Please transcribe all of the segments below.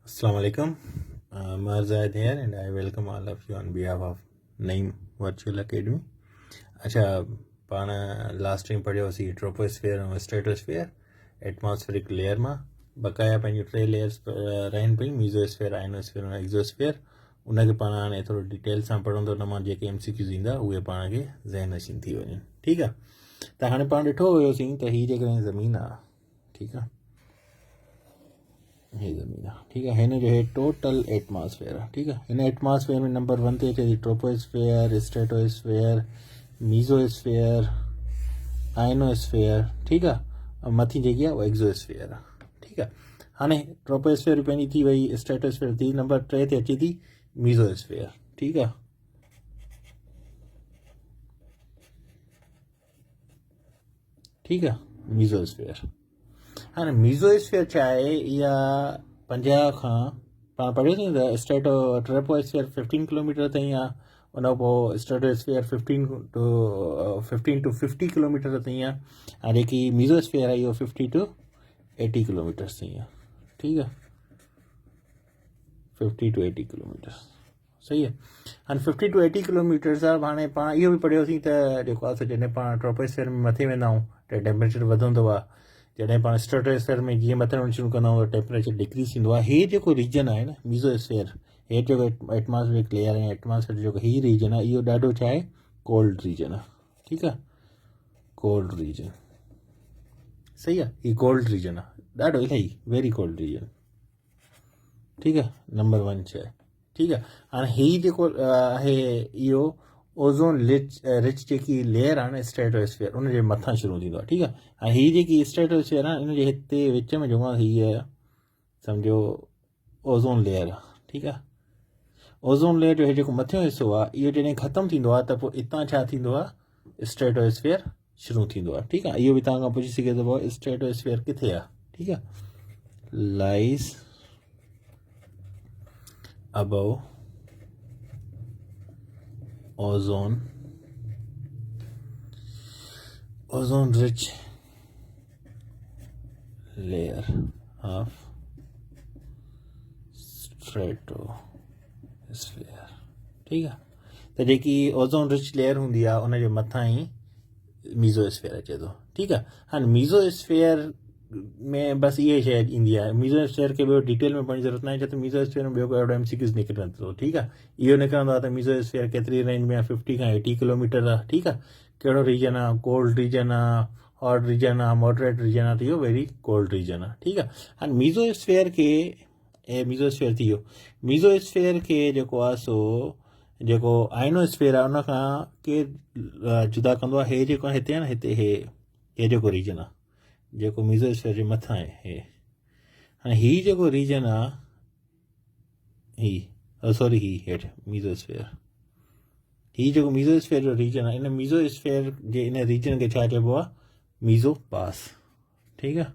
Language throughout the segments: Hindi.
Assalamu alaikum. Marzad here and I welcome all of you on behalf of Naeem Virtual Academy. अच्छा पाण लास्ट टाइम पढ़ियोसीं ट्रोपोस्फेयर ऐं स्ट्रेटोस्फेयर एटमॉस्फेरिक लेयर मां बक़ाया पंहिंजूं टे लेयर्स रहनि पियूं मीज़ोस्फेयर आइनोस्फेयर ऐं एक्ज़ोस्फेयर उनखे पाण हाणे थोरो डिटेल सां पढ़ंदो हुन मां जेके MCQs ईंदा उहे पाण खे ज़हन नशीन थी वञनि ठीकु आहे त हाणे पाण ॾिठो हुयोसीं त हीअ जेकॾहिं ज़मीन आहे ठीकु आहे हे ज़मीन आहे ठीकु आहे हिन जो हे टोटल एटमॉस्फेयर आहे ठीकु आहे हिन एटमॉस्फेयर में नंबर 1 ते अचे थी ट्रोपोस्फेयर स्ट्रेटोस्फेयर मीज़ोस्फेयर आइनोस्फेयर ठीकु आहे ऐं मथी जेकी आहे उहा एक्ज़ोस्फेयर आहे ठीकु आहे हाणे ट्रोपोस्फेयर पंहिंजी थी वई स्ट्रेटोस्फेयर थी नंबर 3 ते अचे थी मीज़ोस्फेयर ठीकु आहे ठीकु आहे मीज़ोस्फेयर हाँ मीज़ोस्फेयर छा आहे इहा 50 खां पाण पढ़ियोसीं त ट्रोपोस्फेयर 15 किलोमीटर ताईं आहे उन खां पोइ स्ट्रेटोस्फेयर 15 to 50 किलोमीटर ताईं आहे ऐं जेकी मीज़ोस्फेयर आहे इहो 50 to 80 किलोमीटर्स ताईं आहे ठीकु आहे 50 to 80 किलोमीटर सही आहे हाणे 50 to 80 किलोमीटर्स आहे हाणे पाण इहो बि पढ़ियोसीं त जेको आहे जॾहिं पाण ट्रोपोस्फेयर में मथे वेंदा आहियूं त टेम्परेचर वधंदो आहे जॾहिं पाण स्ट्रेटोस्फेयर में जीअं मथे वञणु शुरू कंदा आहियूं त टेम्परेचर डिक्रीज़ थींदो आहे हे जेको रीजन आहे न मीज़ोस्फेयर हे जेको एटमॉस्फेरिक लेयर ऐं एटमॉस्फेयर जेको ही रीजन आहे इहो ॾाढो छा आहे कोल्ड रीजन आहे ठीकु आहे कोल्ड रीजन सही आहे हीउ कोल्ड रीजन आहे ॾाढो इलाही वेरी कोल्ड रीजन ठीकु आहे नंबर 1 शइ ठीकु आहे हाणे हीउ जेको आहे इहो ओज़ोन रिच जेकी लेयर आहे न स्ट्रेटोस्फेयर उनजे मथां शुरू थींदो आहे ठीकु आहे ऐं हीअ जेकी स्ट्रेटोस्फेयर आहे इनजे हिते विच में जेको आहे हीअ सम्झो ओज़ोन लेयर आहे ठीकु आहे ओज़ोन लेयर जो जेको मथियों हिसो आहे इहो जॾहिं ख़तमु थींदो आहे त पोइ हितां छा थींदो आहे स्ट्रेटोस्फेयर शुरू थींदो आहे ठीकु आहे इहो बि तव्हां खां पुछी सघे थो पोइ स्ट्रेटोस्फेयर किथे आहे ठीकु आहे lies above ozone rich layer of stratosphere ठीक है तो जेकी ओज़ोन रिच लेयर हूंदी आहे उनजे मथां ई मीज़ोस्फेयर अचे थो ठीकु आहे हाणे मीज़ोस्फेयर में बसि इहा शइ ईंदी आहे मीज़ोस्फेयर खे ॿियो डिटेल में पढ़ण जी ज़रूरत न आहे छो त मीज़ोस्फेयर में ॿियो को अहिड़ो MCQs निकिरंदो थो ठीकु आहे इहो निकिरंदो आहे त मीज़ोस्फेयर केतिरी रेंज में आहे 50 खां 80 किलोमीटर आहे ठीकु आहे कहिड़ो रीजन आहे कोल्ड रीजन आहे हॉट रीजन आहे मॉडरेट रीजन आहे त इहो वेरी कोल्ड रीजन आहे ठीकु आहे हाणे मीज़ोस्फेयर खे मीज़ोस्फेयर थी वियो मीज़ोस्फेयर खे जेको आहे सो जेको आइनोस्फेयर आहे उनखां केरु जुदा कंदो आहे हे जेको आहे हिते आहे न हिते हे जेको रीजन आहे जेको मीज़ोस्फेयर जे मथां आहे हे हाणे हीउ जेको रीजन आहे ही हेठि मीज़ोस्फेयर हीउ जेको मीज़ोस्फेयर जो रीजन आहे इन मीज़ोस्फेयर जे इन रीजन खे छा चइबो आहे मीज़ोपास ठीकु आहे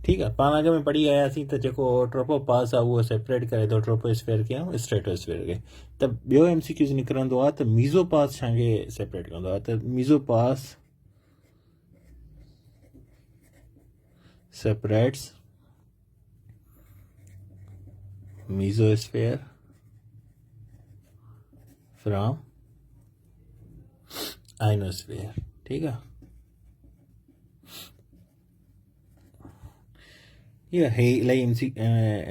ठीकु आहे पाण अॻ में पढ़ी आयासीं त जेको ट्रोपोपास आहे उहो सेपरेट करे थो ट्रोपोस्फेयर खे ऐं स्ट्रेटोस्फेयर खे त ॿियो MCQs निकिरंदो आहे त मीज़ोपास छाखे सेपरेट कंदो आहे त मीज़ोपास separates mesosphere from ionosphere ठीक है ये है इलाही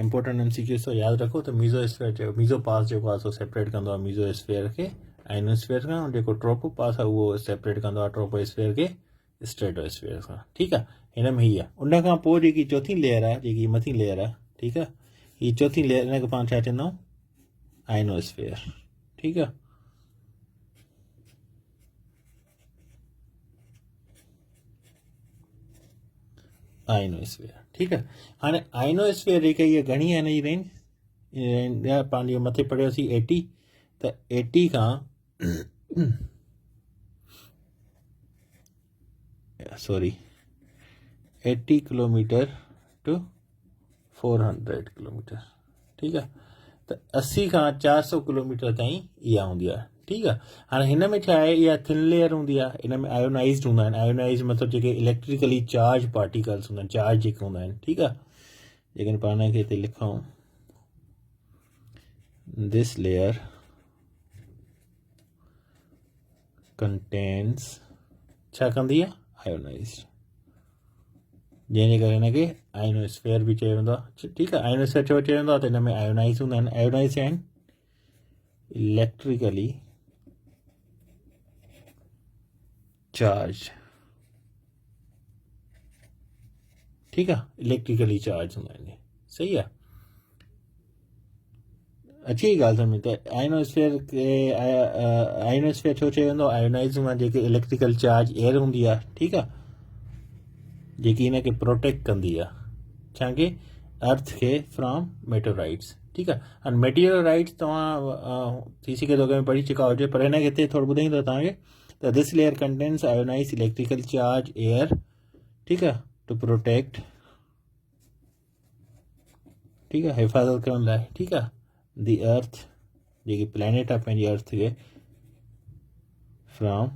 इम्पोर्टेंट MCQs तो याद रखो तो मीज़ोस्फेयर जो मीज़ोपास जेको आहे सो सेपरेट कंदो आहे मीज़ोस्फेयर खे आइनोस्फेयर खां जेको ट्रोपोपास आहे उहो सेपरेट कंदो आहे ट्रोपोस्फेयर खे स्ट्रेटोस्फेयर खां ठीकु आहे हिन में हीअ आहे उन खां पोइ जेकी चौथी लेयर आहे जेकी मथी लेयर आहे ठीकु आहे हीअ चौथी लेयर हिनखे पाण छा चवंदा आहियूं आइनोस्फेयर ठीकु आहे आइनोस्फेयर ठीकु आहे हाणे आइनोस्फेयर जेके इहे घणी आहे हिन जी रेंज पंहिंजे मथे पढ़ियोसीं 80 त 80 खां सॉरी 80 किलोमीटर टू 400 किलोमीटर ठीकु आहे त 80 खां 400 किलोमीटर ताईं इहा हूंदी आहे ठीकु आहे। हाणे हिन में छा आहे, इहा थिन लेयर हूंदी आहे, इन में आयोनाइज़्ड हूंदा आहिनि। आयोनाइज़ मतिलबु जेके इलेक्ट्रिकली चार्ज पार्टिकल्स हूंदा आहिनि, चार्ज जेके हूंदा आहिनि, ठीकु आहे। जेकॾहिं पाण खे हिते लिखूं, दिस लेयर कंटेन्स छा कंदी आहे, आयोनाइज़्ड, जंहिंजे करे हिनखे आयोनोस्फेयर बि चयो वेंदो आहे। ठीकु आहे, आयोनोस्फेयर छो चयो वेंदो आहे, त हिन में आयोनाइज़ हूंदा आहिनि। आयोनाइज़ आहिनि इलेक्ट्रिकली चार्ज, ठीकु आहे, इलेक्ट्रिकली चार्ज हूंदा आहिनि। सही आहे, अची वई ॻाल्हि सम्झ। त आयोनोस्फेयर छो चयो वेंदो, आयोनाइज़ हूंदा आहिनि जेके इलेक्ट्रिकल चार्ज एयर हूंदी आहे, ठीकु आहे, जेकी हिनखे प्रोटेक्ट कंदी आहे, छाखे, अर्थ खे फ्रॉम मेटेराइट्स। ठीकु आहे। हाणे मेटेराइट्स तव्हां थी सघे थो अॻे में पढ़ी चुका हुजे, पर हिनखे हिते थोरो ॿुधाईंदो तव्हांखे। त this layer contains ionize electrical charge air, ठीकु आहे, टू प्रोटेक्ट, ठीकु आहे, हिफ़ाज़त करण लाइ, ठीकु आहे, दी अर्थ, जेकी प्लैनेट आहे पंहिंजी अर्थ खे, फ्रॉम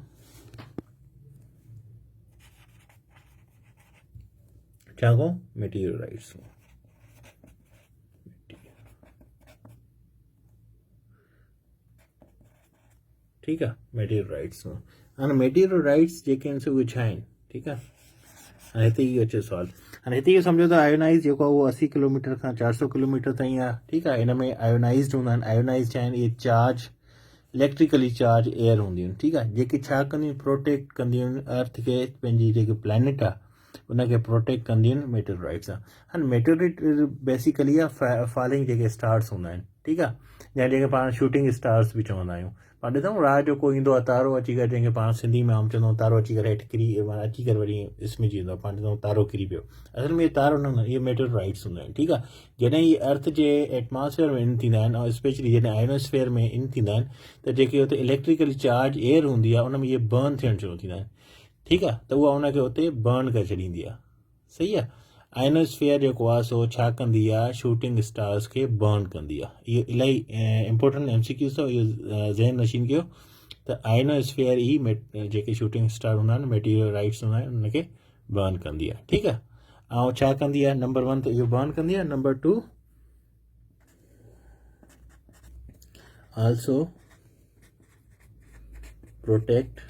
छा को मेटीरियलाइट्स। ठीकु आहे, मेटीरियलाइट्स। हाणे मेटीरियलाइट्स जेके आहिनि से उहे छा आहिनि, ठीकु आहे। हाणे हिते इहो अचे सुवालु। हाणे हिते इहो सम्झो त आयोनाइज़ जेको आहे उहो 80 किलोमीटर खां 400 किलोमीटर ताईं आहे, ठीकु आहे। हिन में आयोनाइज़्ड हूंदा आहिनि। आयोनाइज़ छा आहिनि, इहे चार्ज, इलेक्ट्रिकली चार्ज एयर हूंदियूं आहिनि, ठीकु आहे, जेके छा कंदियूं आहिनि, प्रोटेक्ट कंदियूं आहिनि अर्थ खे, पंहिंजी जेकी प्लैनेट आहे उनखे प्रोटेक्ट कंदियूं आहिनि मेटेराइट्स सां। हाणे मेटेराइट बेसिकली आहे फॉलिंग जेके स्टार्स हूंदा आहिनि, ठीकु आहे, या जेके पाण शूटिंग स्टार्स बि चवंदा आहियूं। पाण ॾिसूं राति जो को ईंदो आहे तारो अची करे, जंहिंखे पाण सिंधी में आम चवंदा आहियूं तारो अची करे हेठि किरी, अची करे वरी इसमिजी वेंदो आहे, पाण ॾिसूं तारो किरी पियो। असल में इहे तारो न हूंदा आहिनि, इहे मेटेराइट्स हूंदा आहिनि, ठीकु आहे। जॾहिं इहे अर्थ जे एटमॉस्फेयर में इन थींदा आहिनि, ऐं स्पेशली जॾहिं आयोनोस्फेयर में इन थींदा आहिनि, त जेके हुते इलेक्ट्रिकली चार्ज एयर हूंदी आहे उन में इहे बर्न थियणु शुरू थींदा आहिनि, ठीकु आहे, त उहा उनखे हुते बर्न करे छॾींदी आहे। सही आहे। आयोनोस्फेयर जेको आहे सो छा कंदी आहे, शूटिंग स्टार्स खे बर्न कंदी आहे। इहो इलाही इंपॉर्टेंट MCQ अथव, इहो ज़हन नशीन कयो। त आयोनोस्फेयर ई जेके शूटिंग स्टार हूंदा आहिनि, मेटीरियलाइट्स हूंदा आहिनि, उनखे बर्न कंदी आहे, ठीकु आहे। ऐं छा कंदी आहे, नंबर 1 त इहो बर्न कंदी आहे। Number 2 also protect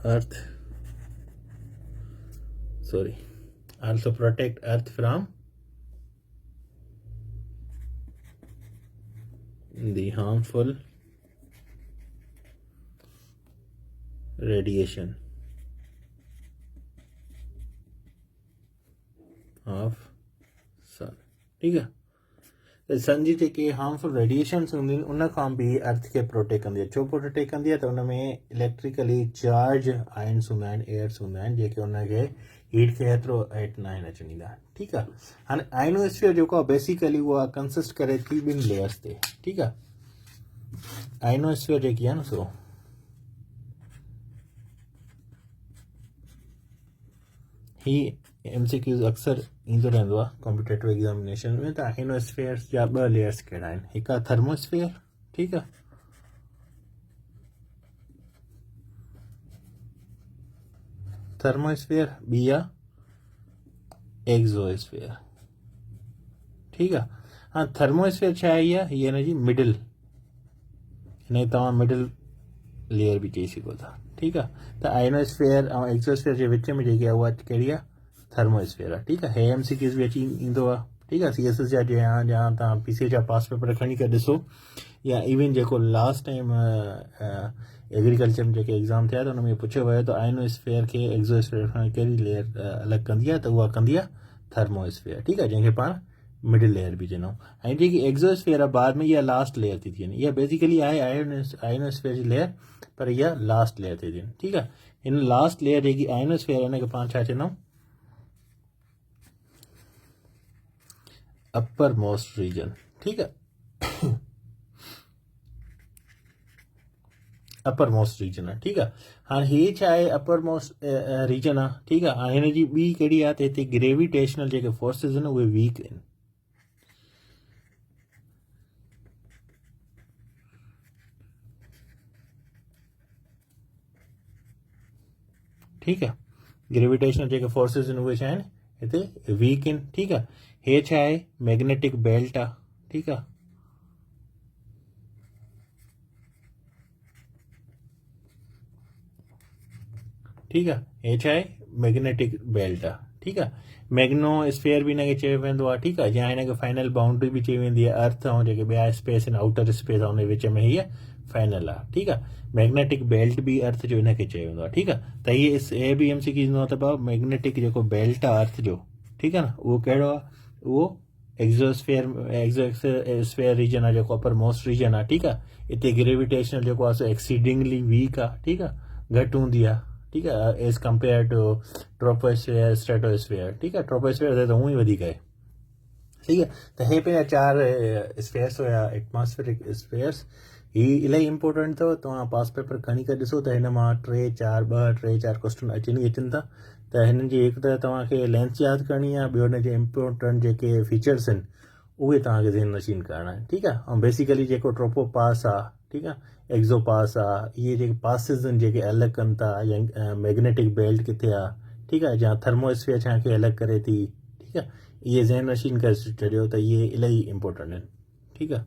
earth from the harmful radiation of sun, ठीक है। त सन जी जेके हार्मफुल रेडिएशन्स हूंदियूं आहिनि उन खां बि अर्थ खे प्रोटेक्ट कंदी आहे। छो प्रोटेक्ट कंदी आहे, त उन में इलेक्ट्रिकली चार्ज आयन्स हूंदा आहिनि, एयर्स हूंदा आहिनि, जेके उनखे हीट खे हेतिरो हेठि न आहिनि अचण ॾींदा, ठीकु आहे। हाणे आयोनोस्फीयर जेको आहे बेसिकली उहा कंसिस्ट करे थी 2 लेयर्स ते, ठीकु आहे। आयोनोस्फीयर जेकी आहे न सो ही MCQs अक्सर ईंदो रहंदो आहे कॉम्पिटेटिव एग्ज़ामिनेशन में। त आयोनोस्फीयर जा 2 लेयर्स कहिड़ा आहिनि, हिकु आहे थर्मोस्फीयर, ठीकु आहे, थर्मोस्फीयर, ॿी आहे एक्ज़ोस्फीयर, ठीकु आहे। हाँ, थर्मोस्फीयर छा आहे, इहा हिनजी मिडिल, हिन तव्हां मिडिल लेयर बि चई सघो था, ठीकु आहे। त आयोनोस्फीयर ऐं एक्ज़ोस्फीयर जे विच में जेकी आहे उहा कहिड़ी आहे, थर्मोस्फीयर आहे, ठीकु आहे। हे MCQs बि अची ईंदो आहे, ठीकु आहे। CSS जा जहाँ तव्हां PCA जा पास पेपर खणी करे ॾिसो, या इवन जेको लास्ट टाइम एग्रीकल्चर में जेके एग्ज़ाम थिया त हुन में पुछियो वियो त आयोनोस्फीयर खे एक्ज़ोस्फीयर खां कहिड़ी लेयर अलॻि कंदी आहे, त उहा कंदी आहे थर्मोस्फीयर, ठीकु आहे, जंहिंखे पाण मिडिल लेयर बि चवंदा आहियूं। ऐं जेकी एक्ज़ोस्फीयर आहे बाद में इहा लास्ट लेयर थी थियनि, इहा बेसिकली आहे आयोनोस्फीयर जी लेयर, पर इहा लास्ट लेयर थी थियनि, ठीकु आहे। हिन लास्ट लेयर जेकी आयोनोस्फीयर आहे हुनखे पाण छा चवंदा आहियूं, अपर मोस्ट रीजन, ठीकु आहे, अपर मोस्ट रीजन आहे, ठीकु आहे। हाणे हीअ छा आहे, अपर मोस्ट रीजन आहे, ठीकु आहे। हाणे हिनजी ॿी कहिड़ी आहे, त हिते ग्रेविटेशनल जेके फोर्सिस आहिनि उहे वीक आहिनि, ठीकु आहे। ग्रेविटेशनल जेके फोर्सिस आहिनि उहे छा आहिनि हिते वीक आहिनि। ठीकु आहे। हे छा आहे मैग्नेटिक बेल्ट आहे। ठीकु आहे। ठीकु आहे। हे छा आहे मैग्नेटिक बेल्ट आहे। ठीकु आहे। मैग्नोस्फेयर बि हिनखे चयो वेंदो आहे। ठीकु आहे। या हिनखे फाइनल बाउंड्री बि चई वेंदी आहे। अर्थ ऐं जेके ॿिया स्पेस आहिनि आउटर स्पेस आहे उन विच में हीअ फाइनल आहे। ठीकु आहे। मैग्नेटिक बेल्ट बि अर्थ जो हिनखे चयो वेंदो आहे। ठीकु आहे। त हीअ बि MCQ ईंदो आहे त भाउ मैग्नेटिक जेको बेल्ट आहे अर्थ जो, ठीकु आहे न, उहो कहिड़ो आहे, उहो एक्सोस्फेयर रीजन आहे जेको अपर मोस्ट रीजन आहे। ठीकु आहे। हिते ग्रेविटेशनल जेको आहे सो एक्सीडिंगली वीक आहे। ठीकु आहे। घटि हूंदी आहे। ठीकु आहे। As compare to troposphere stratosphere. ठीकु आहे। ट्रोपोस्फेयर त हूअं ई वधीक आहे। ठीकु आहे। त हे पंहिंजा 4 स्पेयर्स हुया एटमॉस्फेरिक स्पेयर्स। ही इलाही इंपॉर्टेंट अथव। तव्हां पास पेपर खणी करे ॾिसो त हिन मां 2-4 क्वेश्चन अचनि था। त हिननि जी हिकु त तव्हांखे लेंथ यादि करणी आहे, ॿियो हिन जे इंपॉर्टेंट जेके फीचर्स आहिनि उहे तव्हांखे ज़हन नशीन करणा आहिनि। ठीकु आहे। ऐं बेसिकली जेको ट्रोपो पास आहे, ठीकु आहे, एक्ज़ो पास आहे, इहे जेके पासिस आहिनि जेके अलॻि कनि था, या मैग्नेटिक बेल्ट किथे आहे, ठीकु आहे, या थर्मोस्फेयर छाखे अलॻि करे थी, ठीकु आहे, इहे ज़हन नशीन करे छॾियो त इहे इलाही इंपॉर्टेंट आहिनि। ठीकु आहे।